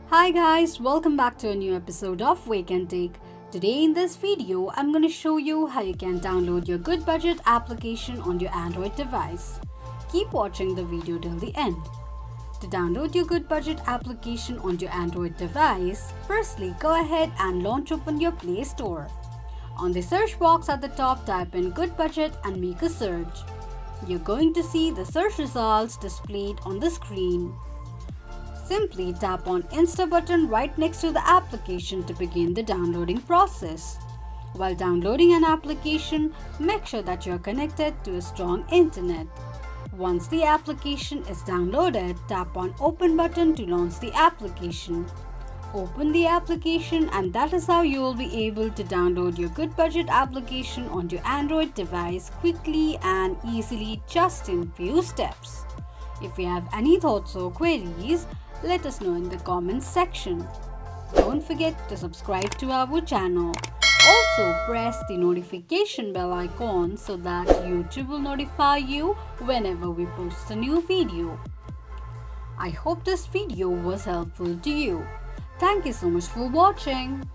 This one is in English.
Hi guys, welcome back to a new episode of Wake&Tech. Today in this video, I'm going to show you how you can download your Goodbudget application on your Android device. Keep watching the video till the end. To download your Goodbudget application on your Android device, firstly go ahead and launch open your Play Store. On the search box at the top, type in Goodbudget and make a search. You're going to see the search results displayed on the screen. Simply tap on Install button right next to the application to begin the downloading process. While downloading an application, make sure that you are connected to a strong internet. Once the application is downloaded, tap on Open button to launch the application. Open the application and that is how you will be able to download your Goodbudget application on your Android device quickly and easily just in few steps. If you have any thoughts or queries, let us know in the comments section. Don't forget to subscribe to our channel. Also press the notification bell icon so that YouTube will notify you whenever we post a new video. I hope this video was helpful to you. Thank you so much for watching.